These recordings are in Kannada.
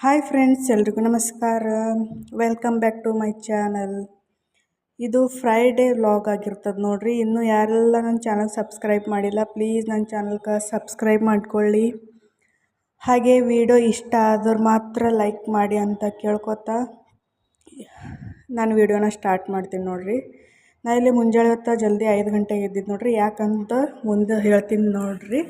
ಹಾಯ್ ಫ್ರೆಂಡ್ಸ್, ಎಲ್ರಿಗೂ ನಮಸ್ಕಾರ. Welcome back to my channel. ಇದು ಫ್ರೈಡೇ ವ್ಲಾಗ್ ಆಗಿರ್ತದೆ ನೋಡ್ರಿ. ಇನ್ನೂ ಯಾರೆಲ್ಲ ನನ್ನ ಚಾನಲ್ ಸಬ್ಸ್ಕ್ರೈಬ್ ಮಾಡಿಲ್ಲ, ಪ್ಲೀಸ್ ನನ್ನ ಚಾನಲ್ಗೆ ಸಬ್ಸ್ಕ್ರೈಬ್ ಮಾಡ್ಕೊಳ್ಳಿ. ಹಾಗೆ ವಿಡಿಯೋ ಇಷ್ಟ ಆದ್ರೆ ಮಾತ್ರ ಲೈಕ್ ಮಾಡಿ ಅಂತ ಕೇಳ್ಕೊತಾ ನಾನು ವಿಡಿಯೋನ ಸ್ಟಾರ್ಟ್ ಮಾಡ್ತೀನಿ ನೋಡ್ರಿ. ನಾ ಇಲ್ಲಿ ಮುಂಜಾನೆ ಹೊತ್ತು ಜಲ್ದಿ 5 ಗಂಟೆಗೆ ಎದ್ದಿದ್ದು ನೋಡ್ರಿ. ಯಾಕಂತ ಮುಂದೆ ಹೇಳ್ತೀನಿ ನೋಡ್ರಿ.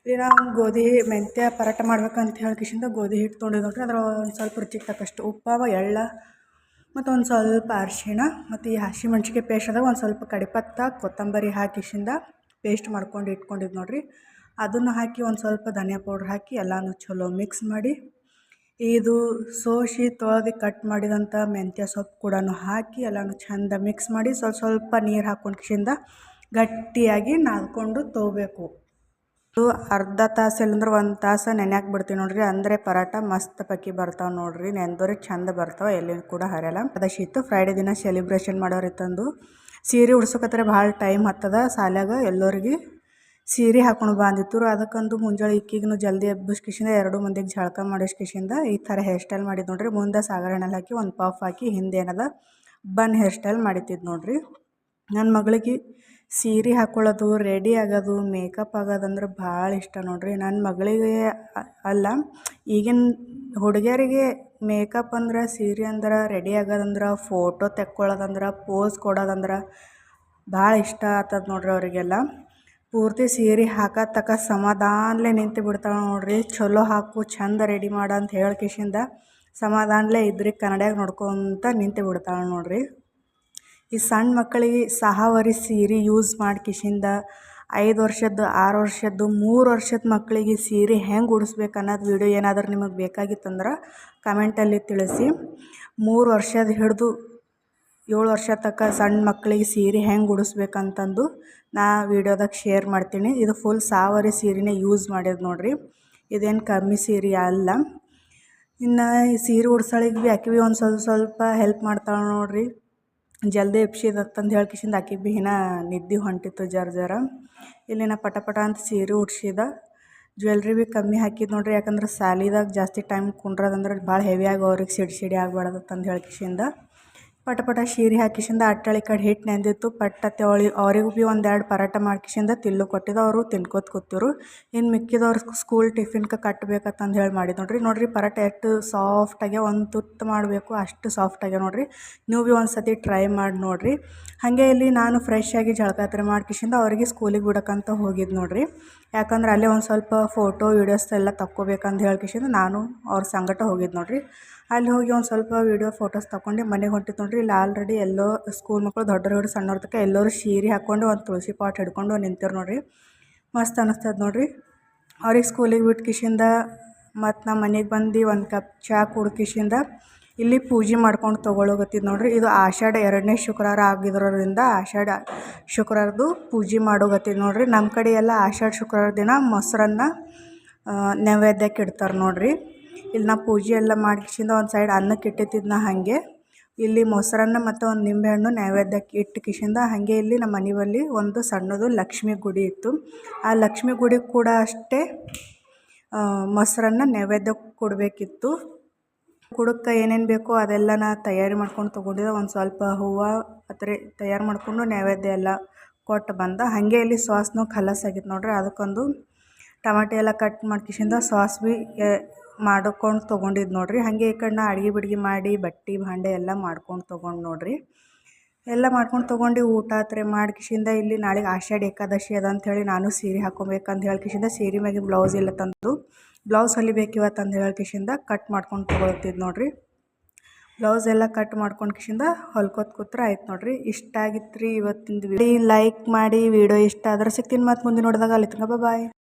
ಇಲ್ಲಿ ನಾವು ಗೋಧಿ ಮೆಂತ್ಯ ಪರಾಟ ಮಾಡ್ಬೇಕಂತ ಹೇಳ್ಕಿಸಿಂದ ಗೋಧಿ ಹಿಟ್ಟು ತೊಗೊಂಡಿದ್ದು ನೋಡ್ರಿ. ಅದ್ರ ಒಂದು ಸ್ವಲ್ಪ ರುಚಿಗೆ ತಕ್ಕಷ್ಟು ಉಪ್ಪು, ಎಳ್ಳು ಮತ್ತು ಒಂದು ಸ್ವಲ್ಪ ಅರಿಶಿಣ ಮತ್ತು ಈ ಹಸಿಮೆಣ್ಸಿಕಾಯಿ ಪೇಸ್ಟ್ ಅದಾಗ ಒಂದು ಸ್ವಲ್ಪ ಕಡಿಪತ್ತ ಕೊತ್ತಂಬರಿ ಹಾಕಿಸಿಂದ ಪೇಸ್ಟ್ ಮಾಡ್ಕೊಂಡು ಇಟ್ಕೊಂಡಿದ್ದು ನೋಡ್ರಿ. ಅದನ್ನು ಹಾಕಿ ಒಂದು ಸ್ವಲ್ಪ ಧನಿಯಾ ಪೌಡ್ರ್ ಹಾಕಿ ಎಲ್ಲನೂ ಚಲೋ ಮಿಕ್ಸ್ ಮಾಡಿ, ಇದು ಸೋಸಿ ತೊಳೆದು ಕಟ್ ಮಾಡಿದಂಥ ಮೆಂತ್ಯ ಸೊಪ್ಪು ಕೂಡ ಹಾಕಿ ಎಲ್ಲನೂ ಚೆಂದ ಮಿಕ್ಸ್ ಮಾಡಿ ಸ್ವಲ್ಪ ನೀರು ಹಾಕ್ಕೊಂಡ್ಕಿಸಿಂದ ಗಟ್ಟಿಯಾಗಿ ನಾದ್ಕೊಂಡು ತೊಗೋಬೇಕು. ಇದು ಅರ್ಧ ತಾಸು ಇಲ್ಲಂದ್ರೆ 1 ತಾಸು ನೆನೆಯಾಕೆ ಬಿಡ್ತೀವಿ ನೋಡ್ರಿ. ಅಂದರೆ ಪರಾಟ ಮಸ್ತ್ ಪಕ್ಕಿ ಬರ್ತಾವೆ ನೋಡ್ರಿ. ನೆಂದೋರಿಗೆ ಚಂದ ಬರ್ತಾವೆ, ಎಲ್ಲಿ ಕೂಡ ಹರಿಯಲ್ಲ. ಅದಶಿತ್ತು ಫ್ರೈಡೇ ದಿನ ಸೆಲೆಬ್ರೇಷನ್ ಮಾಡೋರಿತ್ತಂದು ಸೀರೆ ಉಡ್ಸೋಕತ್ತಾರೆ ಭಾಳ ಟೈಮ್ ಹತ್ತದ. ಸಾಲಾಗ ಎಲ್ಲರಿಗೆ ಸೀರೆ ಹಾಕೊಂಡು ಬಂದಿತ್ತು. ಅದಕ್ಕಂದು ಮುಂಜಾನೆ ಇಕ್ಕಿಗೂ ಜಲ್ದಿ ಎಬ್ಬಿಸ್ಕಿಸಿಂದ 2 ಮಂದಿಗೆ ಜಳಕ ಮಾಡಿಸ್ಕಿಸಿಂದ ಈ ಥರ ಹೇರ್ ಸ್ಟೈಲ್ ಮಾಡಿದ್ದು ನೋಡ್ರಿ. ಮುಂದೆ ಸಾಗರಣೆಲ್ಲ ಹಾಕಿ ಒಂದು ಪಫ್ ಹಾಕಿ ಹಿಂದೆ ಏನದ ಬನ್ ಹೇರ್ ಸ್ಟೈಲ್ ಮಾಡಿತ್ತಿದ್ದು ನೋಡ್ರಿ. ನನ್ನ ಮಗಳಿಗೆ ಸೀರೆ ಹಾಕ್ಕೊಳ್ಳೋದು, ರೆಡಿ ಆಗೋದು, ಮೇಕಪ್ ಆಗೋದಂದ್ರೆ ಭಾಳ ಇಷ್ಟ ನೋಡ್ರಿ. ನನ್ನ ಮಗಳಿಗೆ ಅಲ್ಲ, ಈಗಿನ ಹುಡುಗಿಯರಿಗೆ ಮೇಕಪ್ ಅಂದ್ರೆ, ಸೀರೆ ಅಂದ್ರೆ, ರೆಡಿ ಆಗೋದಂದ್ರೆ, ಫೋಟೋ ತೆಕ್ಕೊಳ್ಳೋದಂದ್ರೆ, ಪೋಸ್ ಕೊಡೋದಂದ್ರೆ ಭಾಳ ಇಷ್ಟ ಆಗ್ತದೆ ನೋಡ್ರಿ. ಅವರಿಗೆಲ್ಲ ಪೂರ್ತಿ ಸೀರೆ ಹಾಕತಕ್ಕ ಸಮಾಧಾನಲೇ ನಿಂತು ಬಿಡ್ತಾಳೆ ನೋಡ್ರಿ. ಚಲೋ ಹಾಕು, ಚಂದ ರೆಡಿ ಮಾಡು ಅಂತ ಹೇಳ್ಕಿಸಿಂದ ಸಮಾಧಾನಲೇ ಇದ್ರಿ ಕನ್ನಡಿಯಾಗ ನೋಡ್ಕೊತ ನಿಂತು ಬಿಡ್ತಾಳೆ ನೋಡ್ರಿ. ಈ ಸಣ್ಣ ಮಕ್ಕಳಿಗೆ ಸಹಾವರಿ ಸೀರೆ ಯೂಸ್ ಮಾಡ್ಕಿಸಿಂದ 5 ವರ್ಷದ್ದು, 6 ವರ್ಷದ್ದು, 3 ವರ್ಷದ ಮಕ್ಕಳಿಗೆ ಸೀರೆ ಹೆಂಗೆ ಉಡಿಸ್ಬೇಕು ಅನ್ನೋದು ವಿಡಿಯೋ ಏನಾದರೂ ನಿಮಗೆ ಬೇಕಾಗಿತ್ತಂದ್ರೆ ಕಮೆಂಟಲ್ಲಿ ತಿಳಿಸಿ. 3 ವರ್ಷದ ಹಿಡಿದು 7 ವರ್ಷ ತನಕ ಸಣ್ಣ ಮಕ್ಕಳಿಗೆ ಸೀರೆ ಹೆಂಗೆ ಉಡಿಸ್ಬೇಕಂತಂದು ನಾ ವಿಡಿಯೋದಾಗ ಶೇರ್ ಮಾಡ್ತೀನಿ. ಇದು ಫುಲ್ ಸಹಾವರಿ ಸೀರೆನೇ ಯೂಸ್ ಮಾಡ್ಯದ ನೋಡ್ರಿ. ಇದೇನು ಕಮ್ಮಿ ಸೀರೆ ಅಲ್ಲ. ಇನ್ನು ಈ ಸೀರೆ ಉಡ್ಸೋಳಿಗೆ ಭೀ ಆಕೆ ಭೀ ಒಂದು ಸ್ವಲ್ಪ ಹೆಲ್ಪ್ ಮಾಡ್ತಾಳೆ ನೋಡ್ರಿ. ಜಲ್ದಿ ಎಬ್ಸಿದತ್ತಂದು ಹೇಳ್ಕಿಸಿಂದ ಆಕೆಗೆ ಭೀ ಇನ್ನೂ ನಿದ್ದೆ ಹೊಂಟಿತ್ತು ಜರ. ಇಲ್ಲಿನ ಪಟ ಅಂತ ಸೀರೆ ಉಡ್ಸಿದ. ಜ್ಯುವೆಲ್ರಿ ಭೀ ಕಮ್ಮಿ ಹಾಕಿದ್ದು ನೋಡ್ರಿ. ಯಾಕಂದ್ರೆ ಸಾಲಿದಾಗ ಜಾಸ್ತಿ ಟೈಮ್ ಕುಂಡ್ರದಂದ್ರೆ ಭಾಳ ಹೆವಿಯಾಗಿ ಅವ್ರಿಗೆ ಸಿಡಿ ಆಗ್ಬಾರ್ದತ್ತಂದು ಹೇಳ್ಕಿಸಿಂದ ಪಟ ಸೀರೆ ಹಾಕಿಸಿಂದ ಅಟ್ಟಳಿ ಕಡೆ ಹಿಟ್ಟು ನೆಂದಿತ್ತು. ಪಟ್ಟತ್ತೆ ಅವ್ರಿಗೂ ಭೀ 1-2 ಪರಾಟ ಮಾಡ್ಕಿಸಿಂದ ತಿಲ್ಲು ಕೊಟ್ಟಿದ್ದು. ಅವರು ತಿನ್ಕೋತ ಕೂತಿರು. ಇನ್ನು ಮಿಕ್ಕಿದವ್ರು ಸ್ಕೂಲ್ ಟಿಫಿನ್ಗೆ ಕಟ್ಟಬೇಕಂತಂದು ಹೇಳಿ ಮಾಡಿದ್ದು ನೋಡ್ರಿ. ಪರಾಟ ಎಷ್ಟು ಸಾಫ್ಟಾಗೆ, ಒಂದು ತುತ್ತು ಮಾಡಬೇಕು ಅಷ್ಟು ಸಾಫ್ಟಾಗೆ ನೋಡ್ರಿ. ನೀವು ಭೀ ಒಂದು ಸತಿ ಟ್ರೈ ಮಾಡಿ ನೋಡ್ರಿ. ಹಾಗೆ ಇಲ್ಲಿ ನಾನು ಫ್ರೆಶ್ ಆಗಿ ಜಳಕಾತ್ರೆ ಮಾಡ್ಕಿಸಿಂದ ಅವ್ರಿಗೆ ಸ್ಕೂಲಿಗೆ ಬಿಡೋಕ್ಕಂತ ಹೋಗಿದ್ದು ನೋಡ್ರಿ. ಯಾಕಂದ್ರೆ ಅಲ್ಲೇ ಒಂದು ಸ್ವಲ್ಪ ಫೋಟೋ ವೀಡಿಯೋಸ್ ಎಲ್ಲ ತಕ್ಕೋಬೇಕಂತ ಹೇಳ್ಕಿಸಿಂದ ನಾನು ಅವ್ರ ಸಂಗಟ ಹೋಗಿದ್ದು ನೋಡ್ರಿ. ಅಲ್ಲಿ ಹೋಗಿ ಒಂದು ಸ್ವಲ್ಪ ವೀಡಿಯೋ ಫೋಟೋಸ್ ತಗೊಂಡು ಮನೆಗೆ ಹೊಂಟಿತ್ತು ನೋಡ್ರಿ. ಇಲ್ಲಿ ಆಲ್ರೆಡಿ ಎಲ್ಲೋ ಸ್ಕೂಲ್ ಮಕ್ಕಳು ದೊಡ್ಡವ್ರು ಸಣ್ಣವ್ರ ತನಕ ಎಲ್ಲರೂ ಸೀರೆ ಹಾಕ್ಕೊಂಡು ಒಂದು ತುಳಸಿ ಪಾಟ್ ಹಿಡ್ಕೊಂಡು ನಿಂತಿರು ನೋಡ್ರಿ. ಮಸ್ತ್ ಅನ್ನಿಸ್ತದೆ ನೋಡ್ರಿ. ಅವ್ರಿಗೆ ಸ್ಕೂಲಿಗೆ ಬಿಟ್ಕಿಸಿಂದ ಮತ್ತು ನಮ್ಮ ಮನೆಗೆ ಬಂದು ಒಂದು ಕಪ್ ಚಹಾ ಕುಡ್ಕಿಸಿಂದ ಇಲ್ಲಿ ಪೂಜೆ ಮಾಡ್ಕೊಂಡು ತೊಗೊಳೋಗತ್ತಿದ್ದು ನೋಡ್ರಿ. ಇದು ಆಷಾಢ 2ನೇ ಶುಕ್ರವಾರ ಆಗಿರೋದ್ರಿಂದ ಆಷಾಢ ಶುಕ್ರವಾರದ್ದು ಪೂಜೆ ಮಾಡೋಗತ್ತಿದ್ದು ನೋಡ್ರಿ. ನಮ್ಮ ಕಡೆ ಎಲ್ಲ ಆಷಾಢ ಶುಕ್ರವಾರ ದಿನ ಮೊಸರನ್ನ ನೈವೇದ್ಯಕ್ಕೆ ಇಡ್ತಾರೆ ನೋಡ್ರಿ. ಇಲ್ಲಿ ನಾ ಪೂಜೆ ಎಲ್ಲ ಮಾಡ್ಕಿಸಿಂದ ಒಂದು ಸೈಡ್ ಅನ್ನಕ್ಕೆ ಇಟ್ಟಿದ್ನ. ಹಾಗೆ ಇಲ್ಲಿ ಮೊಸರನ್ನ ಮತ್ತು ಒಂದು ನಿಂಬೆಹಣ್ಣು ನೈವೇದ್ಯಕ್ಕೆ ಇಟ್ಟಕಿಸಿಂದ ಹಾಗೆ ಇಲ್ಲಿ ನಮ್ಮ ಮನೆ ಬಳಿ ಒಂದು ಸಣ್ಣದು ಲಕ್ಷ್ಮಿ ಗುಡಿ ಇತ್ತು. ಆ ಲಕ್ಷ್ಮಿ ಗುಡಿ ಕೂಡ ಅಷ್ಟೇ ಮೊಸರನ್ನ ನೈವೇದ್ಯಕ್ಕೆ ಕೊಡಬೇಕಿತ್ತು. ಕುಡಕ್ಕೆ ಏನೇನು ಬೇಕೋ ಅದೆಲ್ಲ ನಾ ತಯಾರಿ ಮಾಡ್ಕೊಂಡು ತೊಗೊಂಡಿದ್ದೆ. ಒಂದು ಸ್ವಲ್ಪ ಹೂವು ಆ ತಯಾರು ಮಾಡಿಕೊಂಡು ನೈವೇದ್ಯ ಎಲ್ಲ ಕೊಟ್ಟು ಬಂದ. ಹಾಗೆ ಇಲ್ಲಿ ಸಾಸ್ನೂ ಖಲಾಸಾಗಿತ್ತು ನೋಡ್ರಿ. ಅದಕ್ಕೊಂದು ಟಮಾಟೆ ಎಲ್ಲ ಕಟ್ ಮಾಡ್ಕಿಸಿಂದ ಸಾಸ್ ಭೀ ಮಾಡ್ಕೊಂಡು ತೊಗೊಂಡಿದ್ದು ನೋಡ್ರಿ. ಹಾಗೆ ಈ ಕಡೆ ನಾ ಅಡುಗೆ ಮಾಡಿ ಬಟ್ಟೆ ಭಾಂಡೆ ಎಲ್ಲ ಮಾಡ್ಕೊಂಡು ತೊಗೊಂಡು ನೋಡ್ರಿ. ಎಲ್ಲ ಮಾಡ್ಕೊಂಡು ತೊಗೊಂಡು ಊಟ ಮಾಡ್ಕಿಸಿಂದ ಇಲ್ಲಿ ನಾಳೆಗೆ ಆಷಾಢ ಏಕಾದಶಿ ಅದ ಅಂಥೇಳಿ ನಾನು ಸೀರೆ ಹಾಕ್ಕೊಬೇಕಂತ ಹೇಳ್ಕಿಸಿಂದ ಸೀರೆ ಮ್ಯಾಗೆ ಬ್ಲೌಸ್ ಇಲ್ಲ ತಂದು ಬ್ಲೌಸ್ ಹೊಲಿಬೇಕು ಇವತ್ತಂದು ಹೇಳ್ಕಿಸಿಂದ ಕಟ್ ಮಾಡ್ಕೊಂಡು ತೊಗೊಳ್ತಿದ್ದು ನೋಡ್ರಿ. ಬ್ಲೌಸ್ ಎಲ್ಲ ಕಟ್ ಮಾಡ್ಕೊಂಡು ಕಿಸಿಂದ ಹೊಲ್ಕೋತ ಕೂತ್ರೆ ಆಯ್ತು ನೋಡ್ರಿ. ಇಷ್ಟ ಆಗಿತ್ತು ರೀ ಇವತ್ತಿಂದು ವಿಡಿಯೋ. ಲೈಕ್ ಮಾಡಿ, ವಿಡಿಯೋ ಇಷ್ಟ ಆದ್ರೆ ಸಿಗ್ತೀನಿ ಮತ್ತು ಮುಂದೆ ನೋಡಿದಾಗ ಅಲ್ಲಿ ತನಕ ಬಾಯ್.